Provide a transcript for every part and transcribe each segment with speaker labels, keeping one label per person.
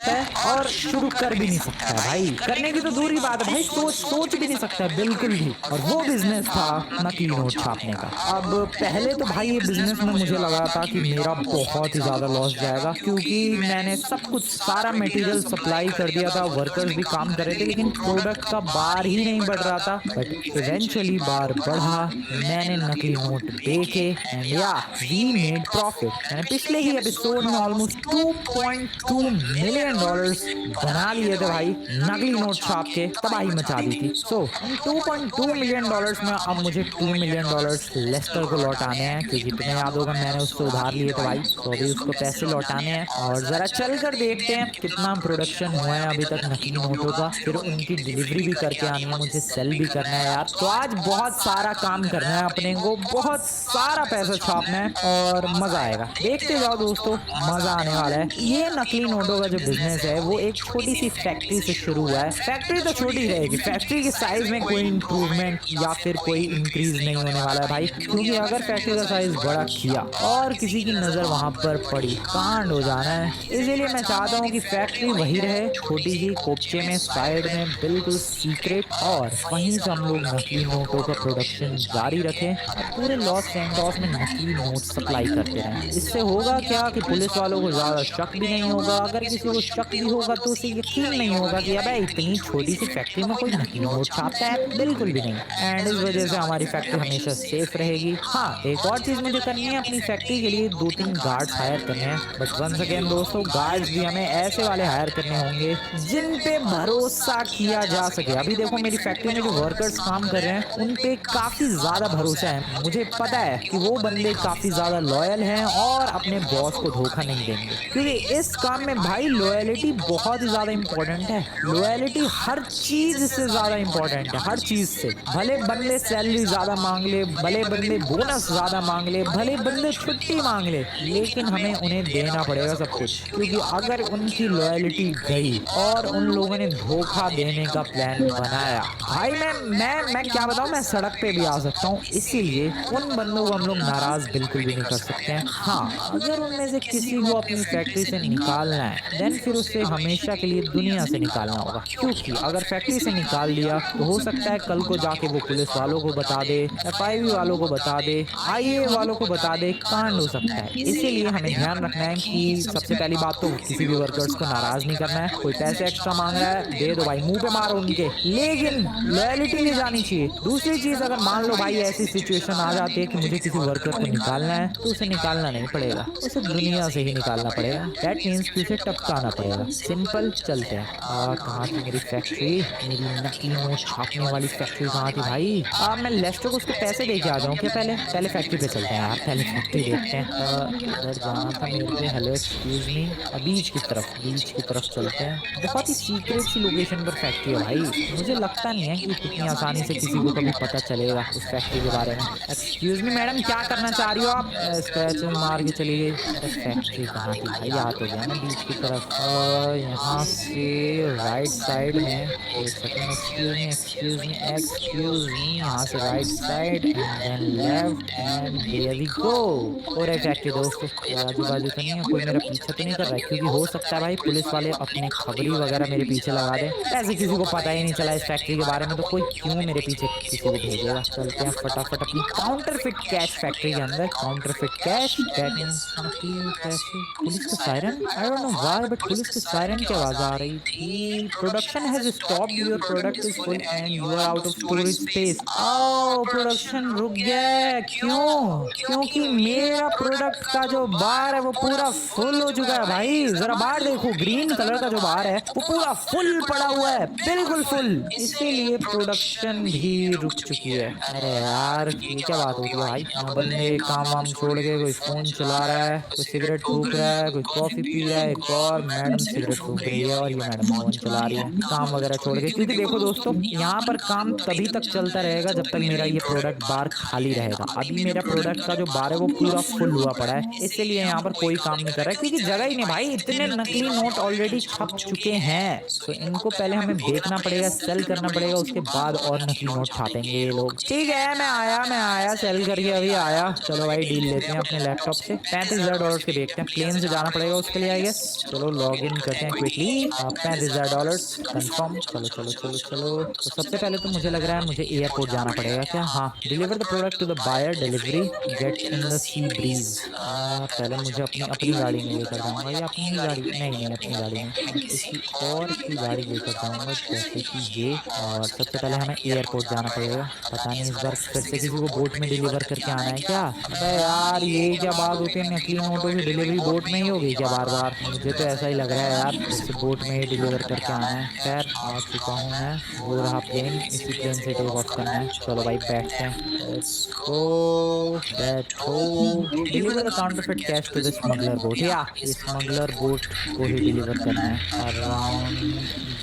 Speaker 1: है और शुरू कर भी नहीं सकता है भाई। करने की तो दूर बात है भाई, सोच भी नहीं सकता है बिल्कुल भी। और वो बिजनेस था नकली नोट छापने का। अब पहले तो भाई ये बिजनेस में मुझे लगा था कि मेरा बहुत ही ज्यादा लॉस जाएगा, क्योंकि मैंने सब कुछ सारा मटेरियल सप्लाई कर दिया था, वर्कर्स भी काम कर रहे थे, लेकिन प्रोडक्ट का बार ही नहीं बढ़ रहा था। बट इवेंचुअली बार बढ़ा, मैंने नकली नोट बेचे एंड या वी मेड प्रॉफिट। मैंने पिछले ही एपिसोड में ऑलमोस्ट 2.2 मिलियन डॉलर्स बना लिए थे भाई, नकली नोट छाप के तबाही मचा दी थी। सो 2.2 मिलियन डॉलर्स में अब मुझे 2 मिलियन डॉलर्स लेस्टर को लौटाने हैं, क्योंकि तुम्हें याद होगा मैंने उससे उधार लिए थे भाई, तो अभी उसको पैसे लौटाने हैं। और जरा चल कर देखते हैं कितना प्रोडक्शन हुआ है अभी तक नकली नोटों का, फिर उनकी डिलीवरी भी करके आनी है, मुझे सेल भी करना है यार। तो आज बहुत सारा काम करना है अपने को, बहुत सारा पैसा छापना है और मजा आएगा। देखते जाओ दोस्तों, मजा आने वाला है। ये नकली नोटों का जो बिजनेस है वो एक छोटी सी फैक्ट्री से शुरू हुआ है। फैक्ट्री तो छोटी रहेगी, फैक्ट्री के साइज में कोई इंप्रूवमेंट या फिर कोई इंक्रीज नहीं होने वाला है भाई, क्योंकि अगर फैक्ट्री का साइज बड़ा किया और किसी की नजर वहां पर पड़ी, कांड हो जाना है। इसीलिए मैं चाहता हूँ कि फैक्ट्री वही रहे, छोटी सी कोपचे में साइड में बिल्कुल सीक्रेट, और वहीं से हम लोग नकली नोटों का प्रोडक्शन जारी रखें और पूरे लॉस एंजल्स में नकली नोट सप्लाई करते रहें। इससे होगा क्या कि पुलिस वालों को ज्यादा शक भी नहीं होगा, अगर किसी को शक भी होगा तो उसे यकीन नहीं होगा कि अबे इतनी छोटी सी फैक्ट्री में कोई नकली नोट छापता है, बिल्कुल भी नहीं। एंड इस वजह से हमारी फैक्ट्री हमेशा सेफ रहेगी। हाँ, एक और चीज मुझे करनी है, अपनी फैक्ट्री के लिए 2-3 गार्ड्स हायर करने हैं। बट वंस अगेन दोस्तों, गार्ड्स भी हमें ऐसे वाले हायर करने होंगे जिन पे भरोसा किया जा सके। अभी देखो मेरी फैक्ट्री में जो वर्कर्स काम कर रहे हैं उन पे काफी ज्यादा भरोसा है, मुझे पता है कि वो बंदे काफी ज्यादा लॉयल हैं और अपने बॉस को धोखा नहीं देंगे, क्योंकि इस काम में भाई लॉयलिटी बहुत ही ज्यादा इंपॉर्टेंट है। लॉयलिटी हर चीज से ज्यादा इंपॉर्टेंट है, हर चीज से। भले बंदे सैलरी ज्यादा मांग ले, भले बंदे बोनस ज्यादा मांग ले, भले बंदे छुट्टी मांग ले, लेकिन हमें उन्हें देना पड़ेगा सब कुछ, क्योंकि अगर उनकी लॉयलिटी गई और उन लोगों ने धोखा देने का प्लान बनाया भाई, मैं क्या बताऊं, मैं सड़क पे भी आ सकता हूँ। इसीलिए उन बंदों को हम लोग नाराज बिल्कुल भी नहीं कर सकते हैं। हाँ, अगर उनमें से किसी को अपनी फैक्ट्री से निकालना है देन फिर उसे हमेशा के लिए दुनिया से निकालना होगा, क्योंकि अगर फैक्ट्री से निकाल दिया तो हो सकता है कल को जाके वो पुलिस वालों को बता दे, FIB वालों को बता दे, IA वालों को बता दे, कांड हो सकता है। इसीलिए हमें ध्यान रखना है कि सबसे पहली बात तो किसी भी वर्कर्स को नाराज नहीं करना है। कोई पैसे एक्स्ट्रा मांग रहा है, दे दो भाई, मुंह पे मारो उनके, लेकिन लॉयलिटी नहीं जानी चाहिए। दूसरी चीज, अगर मान लो भाई ऐसी सिचुएशन आ जाती है कि मुझे किसी वर्कर को निकालना है, तो उसे निकालना नहीं पड़ेगा, उसे दुनिया से ही निकालना पड़ेगा। दैट मीन्स कि उसे टपकाना पड़ेगा। सिंपल, चलते हैं। कहाँ थी मेरी फैक्ट्री, मेरी नकली नोट छापने वाली फैक्ट्री कहाँ थी भाई? मैं लेस्टर को उसको पैसे दे के आ जाऊँ क्या? पहले फैक्ट्री पे चलते हैं यार, पहले फैक्ट्री देखते हैं। उधर जाना था मेरे को। हेलो एक्सक्यूज मी, बीच की तरफ चलते हैं। बहुत ही सीक्रेट सी लोकेशन पर फैक्ट्री है भाई, मुझे लगता नहीं है कि इतनी आसानी से किसी को कभी पता चलेगा उस फैक्ट्री के बारे में। एक्सक्यूज मी मैडम, क्या करना चाह रही हो आप? स्क्रैच मार के चली गई। अरे फैक्ट्री कहाँ थी भाई? याद हो गया ना, बीच की तरफ, यहाँ से राइट साइड में। एक सेकंड, एक्सक्यूज मी, यहाँ से right side and then left and there we go. और फैक्ट्री दोस्तों, आजू बाजू तो नहीं है, कोई मेरा पीछा तो नहीं कर रहा है? क्योंकि हो सकता है भाई पुलिस वाले अपने खबरी वगैरह मेरे पीछे लगा दे। ऐसे किसी को पता ही नहीं चला इस फैक्ट्री के बारे में, तो कोई क्यों मेरे पीछे किसी को भेजेगा? चलते हैं फटाफट अपनी काउंटरफिट कैश फैक्ट्री के अंदर। काउंटरफिट कैश, पुलिस का siren, I don't know why but police के सायरन की आवाज आ रही थी। Production has stopped, your product is full and you are out of storage space. Oh, production रुक गया है। क्यों? क्योंकि मेरा प्रोडक्ट का जो बार है वो पूरा फुल हो चुका है भाई। जरा बाहर देखो, ग्रीन कलर का जो बार है वो पूरा फुल पड़ा हुआ है, बिल्कुल फुल। इसीलिए प्रोडक्शन भी रुक चुकी है। अरे यार, ये क्या बात होती है भाई? बंदे काम वाम छोड़ के कोई फोन चला रहा है, कोई सिगरेट फूक रहा है, कोई कॉफी पी रहा है, एक और मैडम सिगरेट फूक रही है और ये मैडम फोन चला रही है काम वगैरह छोड़ के। क्योंकि देखो दोस्तों, यहाँ पर काम तभी तक चलता रहेगा जब तक मेरा ये प्रोडक्ट बार खाली रहेगा। अभी मेरा प्रोडक्ट का जो बार है वो पूरा फुल हुआ पड़ा है, इसलिए यहाँ पर कोई काम नहीं कर रहा है, क्योंकि जगह ही नहीं भाई। इतने नकली नोट ऑलरेडी छप चुके हैं, तो इनको पहले हमें बेचना पड़ेगा, सेल करना पड़ेगा, उसके बाद और नकली नोट छापेंगे ये लोग। ठीक है, मैं आया सेल करके अभी आया। चलो भाई, डील लेते हैं अपने लैपटॉप से। $35,000 के देखते हैं। प्लेन से जाना पड़ेगा उसके लिए आई गेस। चलो लॉग इन करते हैं क्विकली। $35,000 कंफर्म। चलो चलो चलो चलो। तो सबसे पहले तो मुझे लग रहा है मुझे एयरपोर्ट जाना पड़ेगा क्या? हाँ, deliver the product to the buyer, delivery get in the sea breeze. पहले मुझे अपनी अपनी गाड़ी में लेकर जाऊंगा या अपनी ही गाड़ी, नहीं नहीं अपनी गाड़ी में, किसी और की गाड़ी लेकर जाऊंगा जैसे कि ये। और सबसे पहले हमें एयरपोर्ट जाना पड़ेगा। पता नहीं इस बार फिर से किसी को बोट में डिलीवर करके आना है क्या? अबे यार ये क्या बात होती है, नकली नोटों की डिलीवरी बोट में ही होगी क्या बार बार? मुझे तो ऐसा ही लग रहा है यार, फिर से बोट में ही डिलीवर करके आना है। खैर आ चुका हूँ मैं, वो रहा प्लेन, इसी प्लेन से टेक ऑफ करना है। चलो भाई बैठते हैं, लेट्स गो। बैठो। Deliver the counterfeit cash to the smuggler boat. या स्मगलर बोट को ही डिलीवर करना है अराउंड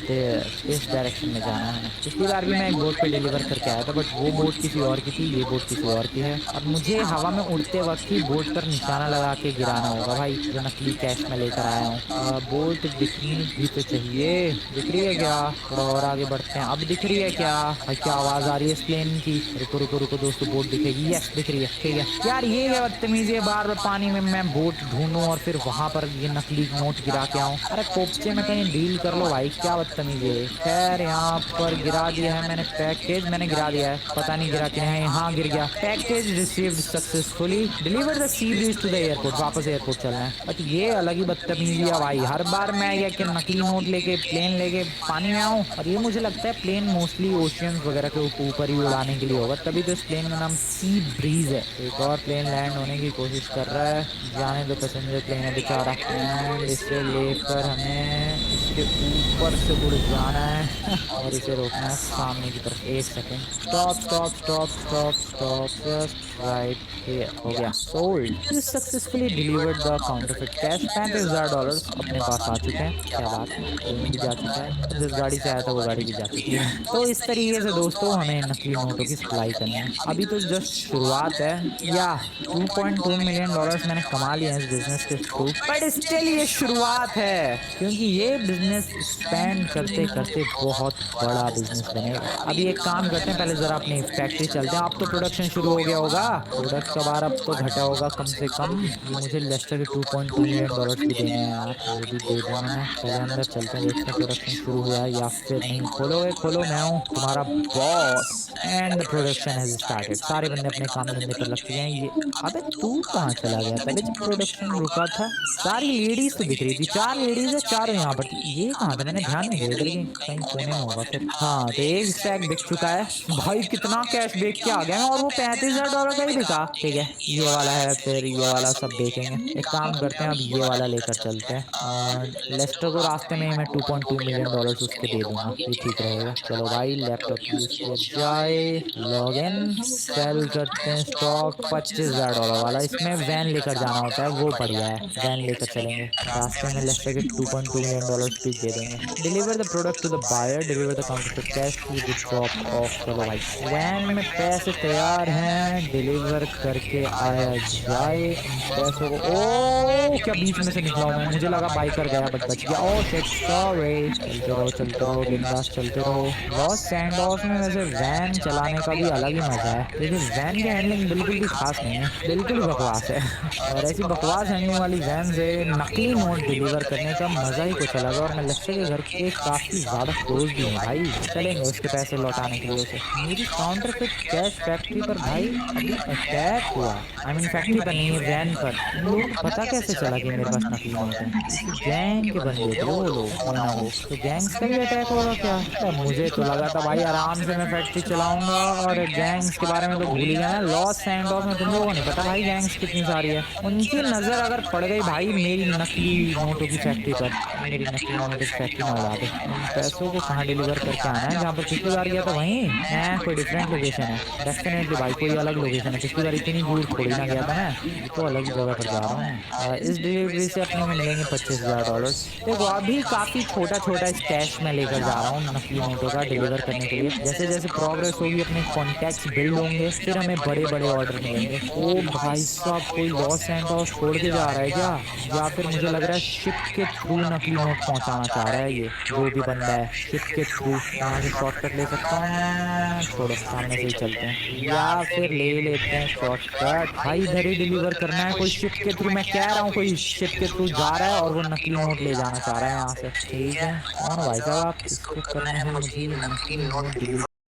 Speaker 1: देयर, इस डायरेक्शन में जाना है। पिछली बार भी मैं एक बोट पे डिलीवर करके आया था, बट वो बोट किसी और की थी, ये बोट किसी और की है। अब मुझे हवा में उड़ते वक्त ही बोट पर निशाना लगा के गिराना होगा भाई, जो नकली कैश में लेकर आया हूँ। बोट दिखनी भी तो चाहिए। दिख रही है क्या? थोड़ा और आगे बढ़ते हैं। अब दिख रही है क्या भाई? क्या आवाज आ रही है इस प्लेन की? रुको रुको रुको दोस्तों, बोट दिखेगी। यस दिख रही है, ठीक है। यार ये क्या बदतमीजी है, बार बार पानी में मैं बोट ढूंढूं और फिर वहां पर ये नकली नोट गिरा के आऊं। अरे कोपचे में कहीं डील कर लो भाई, क्या बदतमीजी है। खैर यहाँ पर गिरा दिया है मैंने पैकेज, मैंने गिरा दिया है, पता नहीं गिरा के है। हाँ गिर गया। Package received successfully, deliver the sea breeze to the airport. वापस एयरपोर्ट चलना है। बट ये अलग ही बदतमीजी है भाई, हर बार मैं ये कि नकली नोट लेके प्लेन लेके पानी में आऊँ। और ये मुझे लगता है प्लेन मोस्टली ओशियन वगैरह के ऊपर ही उड़ाने के लिए होगा, तभी तो इस प्लेन का नाम सी ब्रीज है। एक और प्लेन लैंड होने की कोशिश कर रहा है, जाने दो, पैसेंजर प्लेन है बेचारा। एंड इसे लेकर हमें इसके ऊपर से उड़ जाना है और इसे रोकना है सामने की तरफ। एक second, stop stop stop stop stop, just right here. हो गया, sold. You successfully delivered the counterfeit cash. $35,000 अपने पास आ चुके हैं। क्या बात है, प्लेन भी जा चुका है, जिस गाड़ी से आया था वो गाड़ी भी जा चुकी है। तो इस तरीके से दोस्तों हमें नकली नोटों की सप्लाई करनी है। अभी तो जस्ट शुरुआत है। या $2.2 मिलियन मैंने कमा लिया है इस बिजनेस के थ्रू, बट स्टिल ये शुरुआत है, क्योंकि ये बिजनेस एक्सपेंड करते करते बहुत बड़ा बिजनेस बनेगा। अभी एक काम करते हैं, पहले जरा अपनी फैक्ट्री चलते हैं। अब तो प्रोडक्शन शुरू हो गया होगा, प्रोडक्ट का बार अब तो घटा होगा कम से कम। ये मुझे लेस्टर के $2.2 मिलियन भी देने हैं यार, वो भी दे दूंगा मैं। पहले अंदर चलते हैं, देखते हैं प्रोडक्शन शुरू हुआ है या फिर नहीं। खोलो खोलो, मैं हूँ तुम्हारा boss. And the production has started. सारे बंदे अपने काम धंधे पर लग चुके हैं। ये अबे तू कहाँ चला गया? पहले जब प्रोडक्शन रुका था सारी लेडीज तो दिख रही थी, 4 लेडीज है, 4 यहाँ पर थी। ये कहाँ था? मैंने ध्यान नहीं दिया, लेकिन कहीं कोने में होगा फिर। हाँ तो एक स्टैक बिक चुका है भाई, कितना कैश बेच के आ गया मैं, और वो $35,000 का ही बिका। ठीक है, ये वाला है, फिर ये वाला सब बेचेंगे। एक काम करते हैं, अब ये वाला लेकर चलते हैं और लेस्टर को रास्ते में मैं $2.2 मिलियन उसके दे दूंगा, ये ठीक रहेगा। चलो भाई लैपटॉप यूज किया जाए, लॉग इन, सेल करते हैं स्टॉक $25,000 वाला। इसमें वैन लेकर जाना होता है, वो बढ़िया है, वैन लेकर चलेंगे। रास्ते में लेस्टर के $2.2 मिलियन भी दे देंगे। Deliver the product to the buyer, deliver the counterfeit cash to the drop off. चलो भाई वैन में पैसे तैयार हैं, डिलीवर करके आया जाए पैसों को। ओ क्या बीच में से निकला हूँ मैं, मुझे लगा बाइकर गया बट बच गया। Oh shit sorry. चलते रहो बिंदास चलते रहो। लॉस सैंडोस में वैसे वैन चलाने का भी अलग ही मजा है, लेकिन वैन की हैंडलिंग बिल्कुल भी खास नहीं है, बिल्कुल ही बकवास है। और ऐसी बकवास हैंडलिंग वाली वैन से नकली नोट डिलीवर करने का मजा ही कुछ अलग है। और मैं लेस्टर के घर के काफी ज्यादा क्लोज भी हूँ भाई, चलेंगे उसके पैसे लौटाने के लिए उसे। मेरी काउंटरफिट कैश फैक्ट्री पर भाई अभी अटैक हुआ, आई मीन फैक्ट्री पर नहीं, वैन पर। लोग पता कैसे चला कि मेरे पास नकली नोट है? गैंग के बंदे थे वो लोग, वो तो गैंग्स का भी अटैक होगा क्या? मुझे तो लगा था भाई आराम से मैं फैक्ट्री चलाऊंगा, और गैंग्स के बारे में तो भूल ही गया। लॉस सैंडोस में तुम लोगों को नहीं पता भाई गैंग्स कितनी सारी है। उनकी नजर अगर पड़ गई भाई मेरी नकली नोटों की फैक्ट्री पर, मेरी नकली नोटों की फैक्ट्री में उड़ा दे। पैसों को कहाँ डिलीवर करके आना है? जहाँ पर पिछली बार गया था वहीं है, कोई डिफरेंट लोकेशन है? डेफिनेटली भाई कोई अलग लोकेशन है, पिछली बार इतनी दूर थोड़ी ना गया था मैं, तो अलग जगह पर जा रहा हूँ। इस डिलीवरी से अपने में मिलेंगे $25,000। देखो अभी काफी छोटा छोटा स्टैश में लेकर जा रहा हूँ नकली नोटों का डिलीवर करने के लिए। जैसे जैसे प्रोग्रेस होगी अपने कॉन्टैक्ट्स बिल्ड होंगे, फिर हमें बड़े बड़े ऑर्डर मिलेंगे। ओ भाई साहब कोई लॉस सैंडोस छोड़ के जा रहा है क्या? या फिर मुझे लग रहा है शिप के थ्रू नकली नोट पहुंचाना चाह रहा है ये जो भी बंदा है। शिप के थ्रू यहाँ से शॉर्टकट ले सकता हूँ मैं, छोड़ो सामने से ही चलते हैं या फिर ले लेते हैं शॉर्टकट। भाई इधर ही डिलीवर करना है, कोई शिप के थ्रू, मैं कह रहा हूँ कोई शिप के थ्रू जा रहा है और वो नकली नोट ले जाना चाह रहा है यहाँ से। ठीक है, कौन भाई साहब आप? इसको करना है मुझे नकली नोट डिलीवर।